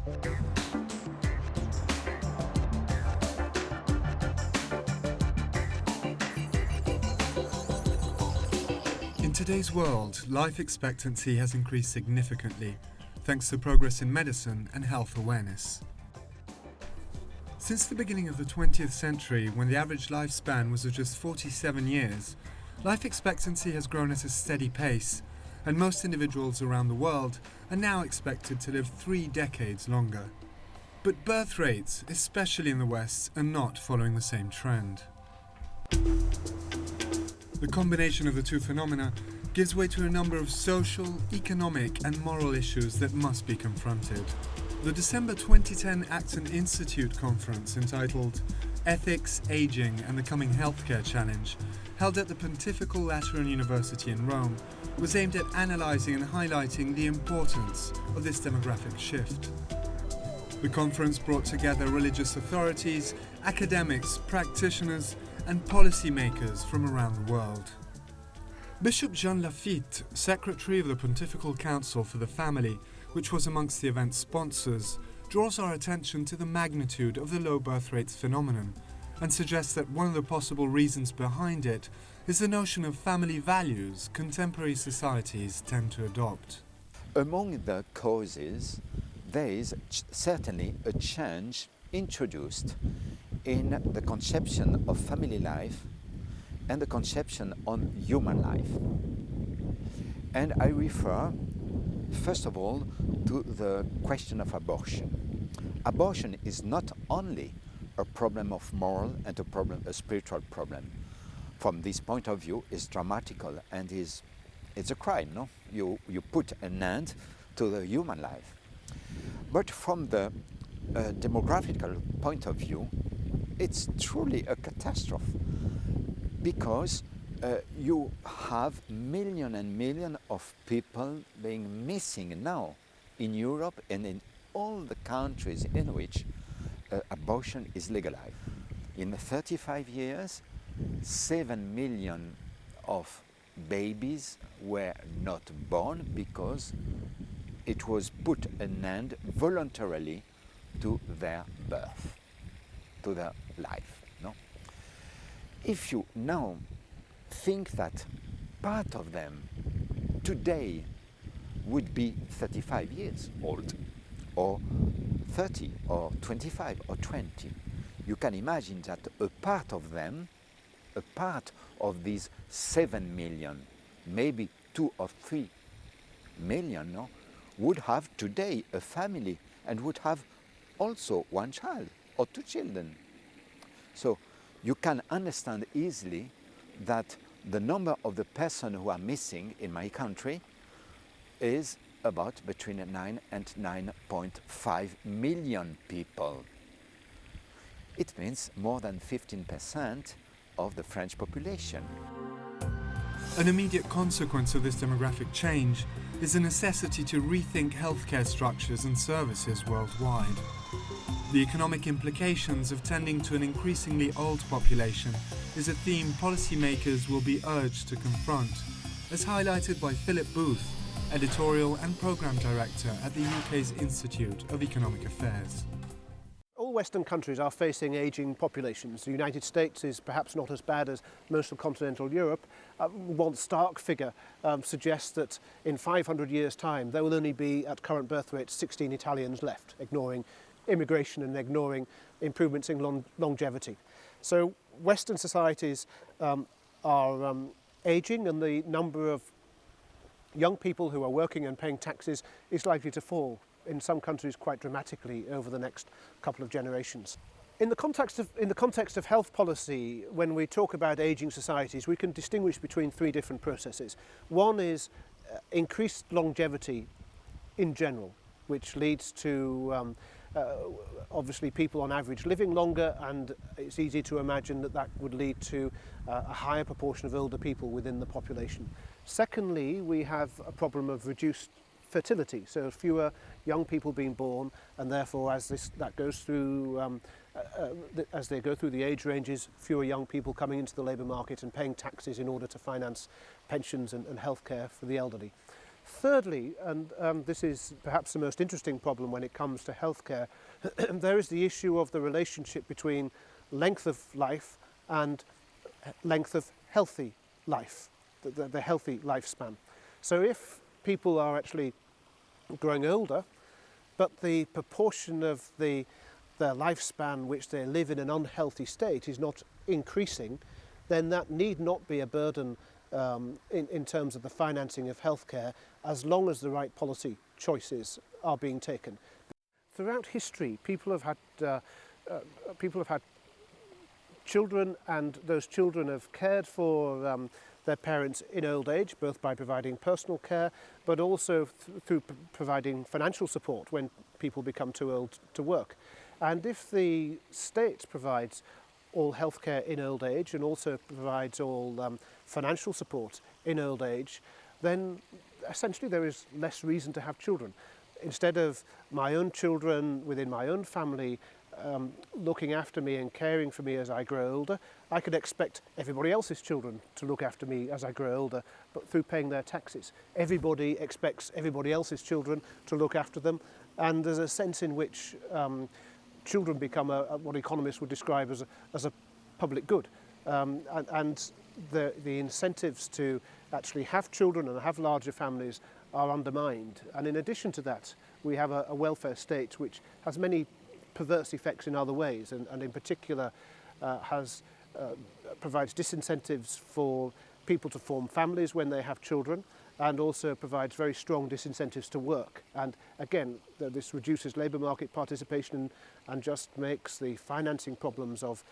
In today's world, life expectancy has increased significantly, thanks to progress in medicine and health awareness. Since the beginning of the 20th century, when the average lifespan was of just 47 years, life expectancy has grown at a steady pace, and most individuals around the world are now expected to live 3 decades longer. But birth rates, especially in the West, are not following the same trend. The combination of the two phenomena gives way to a number of social, economic and moral issues that must be confronted. The December 2010 Acton Institute conference, entitled Ethics, Aging and the Coming Healthcare Challenge, held at the Pontifical Lateran University in Rome, was aimed at analysing and highlighting the importance of this demographic shift. The conference brought together religious authorities, academics, practitioners and policymakers from around the world. Bishop Jean Lafitte, Secretary of the Pontifical Council for the Family, which was amongst the event's sponsors, draws our attention to the magnitude of the low birth rates phenomenon and suggests that one of the possible reasons behind it is the notion of family values contemporary societies tend to adopt. Among the causes, there is certainly a change introduced in the conception of family life and the conception on human life. And I refer, first of all, to the question of abortion. Abortion is not only a problem of moral and a spiritual problem. From this point of view, it's dramatical and it's a crime, no? You put an end to the human life. But from the demographical point of view, it's truly a catastrophe, because you have millions and millions of people being missing now in Europe and in all the countries in which abortion is legalized. In 35 years, 7 million of babies were not born because it was put an end voluntarily to their birth, to their life. No? If you now think that part of them today would be 35 years old, or 30, or 25, or 20, you can imagine that a part of them, a part of these 7 million, maybe 2 or 3 million, no, would have today a family and would have also 1 child or 2 children. So you can understand easily that the number of the persons who are missing in my country is about between 9 and 9.5 million people. It means more than 15% of the French population. An immediate consequence of this demographic change is the necessity to rethink healthcare structures and services worldwide. The economic implications of tending to an increasingly old population is a theme policymakers will be urged to confront, as highlighted by Philip Booth, Editorial and Programme Director at the UK's Institute of Economic Affairs. All Western countries are facing ageing populations. The United States is perhaps not as bad as most of continental Europe. One stark figure suggests that in 500 years' time there will only be, at current birth rates, 16 Italians left, ignoring immigration and ignoring improvements in longevity. So Western societies are ageing, and the number of young people who are working and paying taxes is likely to fall, in some countries quite dramatically, over the next couple of generations. In the context of health policy, when we talk about ageing societies, we can distinguish between 3 different processes. One is increased longevity in general, which leads to obviously people on average living longer, and it's easy to imagine that that would lead to a higher proportion of older people within the population. Secondly, we have a problem of reduced fertility, so fewer young people being born, and therefore as they go through the age ranges, fewer young people coming into the labour market and paying taxes in order to finance pensions and healthcare for the elderly. Thirdly, and this is perhaps the most interesting problem when it comes to healthcare, there is the issue of the relationship between length of life and length of healthy life, the healthy lifespan. So if people are actually growing older, but the proportion of their lifespan which they live in an unhealthy state is not increasing, then that need not be a burden in terms of the financing of healthcare, as long as the right policy choices are being taken. Throughout history, people have had children, and those children have cared for their parents in old age, both by providing personal care, but also through providing financial support when people become too old to work. And if the state provides all healthcare in old age and also provides all financial support in old age, then essentially there is less reason to have children. Instead of my own children within my own family looking after me and caring for me as I grow older, I could expect everybody else's children to look after me as I grow older, but through paying their taxes. Everybody expects everybody else's children to look after them, and there's a sense in which children become what economists would describe as a public good. And the incentives to actually have children and have larger families are undermined. And in addition to that, we have a welfare state which has many perverse effects in other ways, and in particular provides disincentives for people to form families when they have children, and also provides very strong disincentives to work. And again, this reduces labour market participation and just makes the financing problems of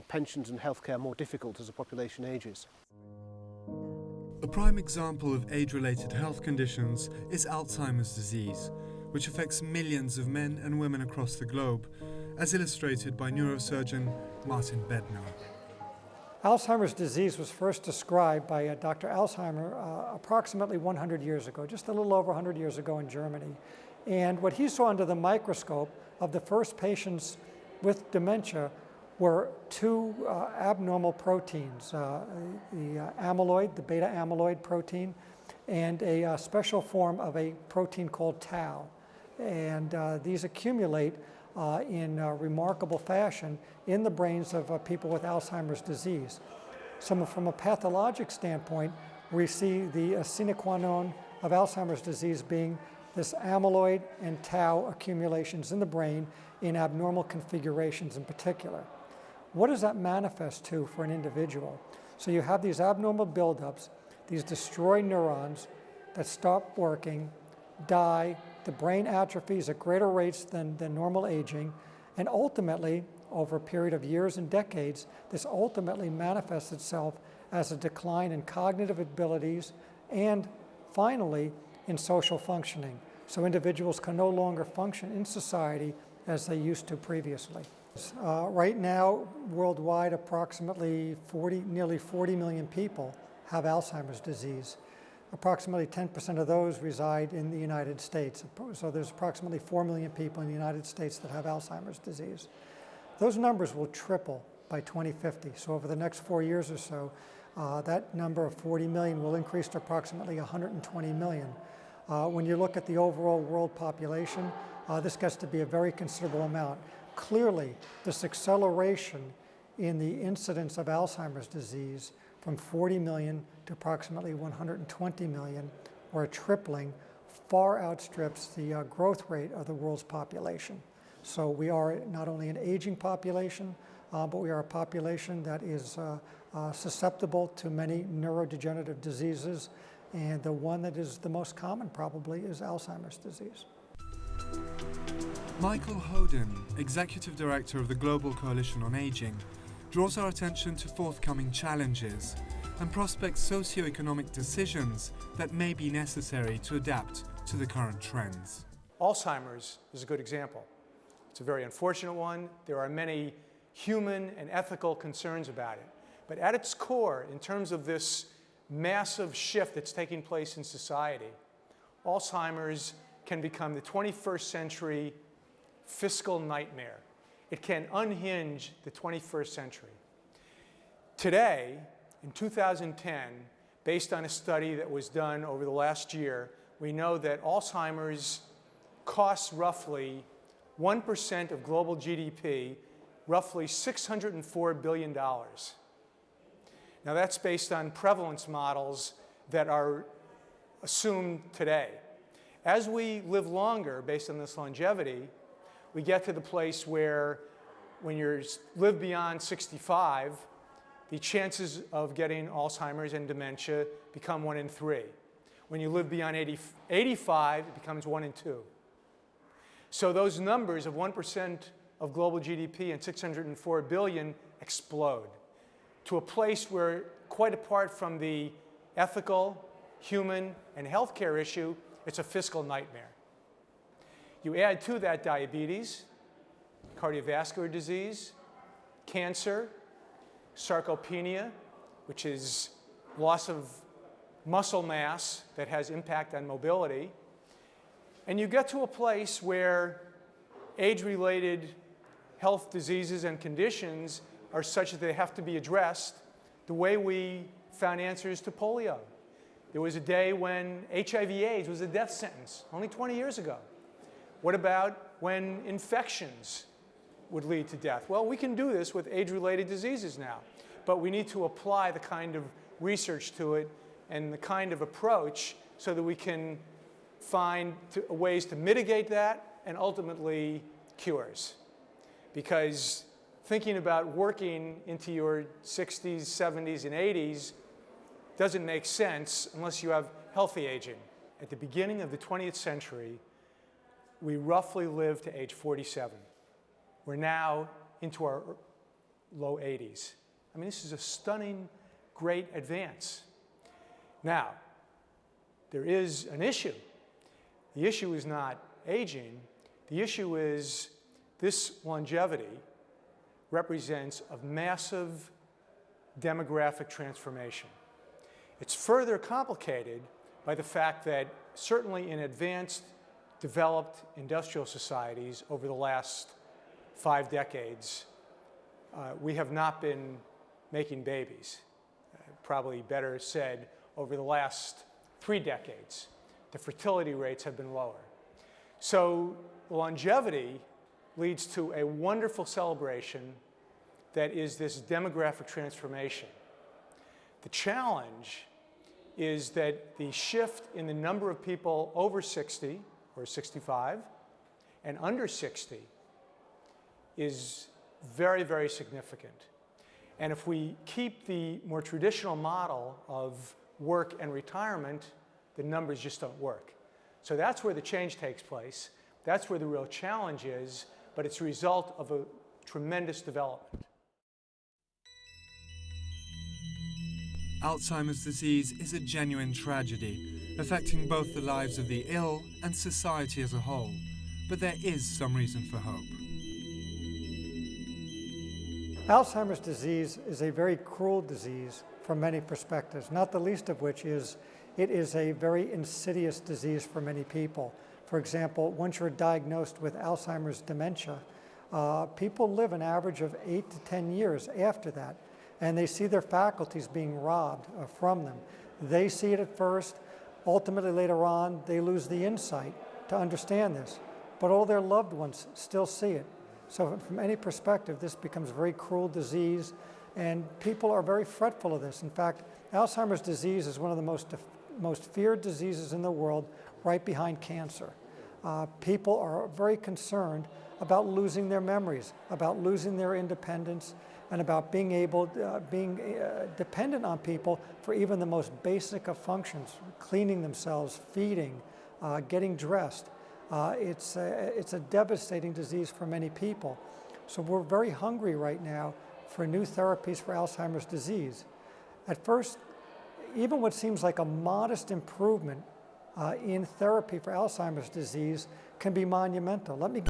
pensions and healthcare more difficult as the population ages. A prime example of age-related health conditions is Alzheimer's disease, which affects millions of men and women across the globe, as illustrated by neurosurgeon Martin Bednar. Alzheimer's disease was first described by Dr. Alzheimer approximately 100 years ago, just a little over 100 years ago in Germany. And what he saw under the microscope of the first patients with dementia were two abnormal proteins, the amyloid, the beta amyloid protein, and a special form of a protein called tau. And these accumulate in remarkable fashion in the brains of people with Alzheimer's disease. So from a pathologic standpoint, we see the sine qua non of Alzheimer's disease being this amyloid and tau accumulations in the brain in abnormal configurations in particular. What does that manifest to for an individual? So you have these abnormal buildups, these destroyed neurons that stop working, die, the brain atrophies at greater rates than normal aging, and ultimately, over a period of years and decades, this ultimately manifests itself as a decline in cognitive abilities and, finally, in social functioning. So individuals can no longer function in society as they used to previously. Right now, worldwide, approximately nearly 40 million people have Alzheimer's disease. Approximately 10% of those reside in the United States. So there's approximately 4 million people in the United States that have Alzheimer's disease. Those numbers will triple by 2050. So over the next 4 years or so, that number of 40 million will increase to approximately 120 million. When you look at the overall world population, this gets to be a very considerable amount. Clearly, this acceleration in the incidence of Alzheimer's disease from 40 million to approximately 120 million, or a tripling, far outstrips the growth rate of the world's population. So we are not only an aging population, but we are a population that is susceptible to many neurodegenerative diseases, and the one that is the most common probably is Alzheimer's disease. Michael Hoden, Executive Director of the Global Coalition on Aging, draws our attention to forthcoming challenges and prospects socio-economic decisions that may be necessary to adapt to the current trends. Alzheimer's is a good example. It's a very unfortunate one. There are many human and ethical concerns about it. But at its core, in terms of this massive shift that's taking place in society, Alzheimer's can become the 21st century fiscal nightmare. It can unhinge the 21st century. Today, in 2010, based on a study that was done over the last year we know that Alzheimer's costs roughly 1% of global GDP, roughly $604 billion. Now that's based on prevalence models that are assumed today. As we live longer, based on this longevity, we get to the place where when you live beyond 65, the chances of getting Alzheimer's and dementia become 1 in 3. When you live beyond 85, it becomes 1 in 2. So those numbers of 1% of global GDP and 604 billion explode to a place where, quite apart from the ethical, human, and healthcare issue, it's a fiscal nightmare. You add to that diabetes, cardiovascular disease, cancer, sarcopenia, which is loss of muscle mass that has impact on mobility, and you get to a place where age-related health diseases and conditions are such that they have to be addressed the way we found answers to polio. There was a day when HIV/AIDS was a death sentence, only 20 years ago. What about when infections would lead to death? Well, we can do this with age-related diseases now, but we need to apply the kind of research to it and the kind of approach so that we can find ways to mitigate that and ultimately cures. Because thinking about working into your 60s, 70s, and 80s doesn't make sense unless you have healthy aging. At the beginning of the 20th century, we roughly lived to age 47. We're now into our low 80s. I mean, this is a stunning, great advance. Now, there is an issue. The issue is not aging. The issue is this longevity represents a massive demographic transformation. It's further complicated by the fact that certainly in advanced, developed industrial societies over the last 5 decades, we have not been making babies. Probably better said, over the last 3 decades, the fertility rates have been lower. So longevity leads to a wonderful celebration that is this demographic transformation. The challenge is that the shift in the number of people over 60 or 65 and under 60 is very, very significant. And if we keep the more traditional model of work and retirement, the numbers just don't work. So that's where the change takes place. That's where the real challenge is, but it's a result of a tremendous development. Alzheimer's disease is a genuine tragedy, affecting both the lives of the ill and society as a whole. But there is some reason for hope. Alzheimer's disease is a very cruel disease from many perspectives, not the least of which is it is a very insidious disease for many people. For example, once you're diagnosed with Alzheimer's dementia, people live an average of 8 to 10 years after that, and they see their faculties being robbed from them. They see it at first. Ultimately, later on, they lose the insight to understand this, but all their loved ones still see it. So from any perspective, this becomes a very cruel disease, and people are very fretful of this. In fact, Alzheimer's disease is one of the most feared diseases in the world, right behind cancer. People are very concerned about losing their memories, about losing their independence, and about being dependent on people for even the most basic of functions, cleaning themselves, feeding, getting dressed. It's a devastating disease for many people. So we're very hungry right now for new therapies for Alzheimer's disease. At first, even what seems like a modest improvement in therapy for Alzheimer's disease can be monumental. Let me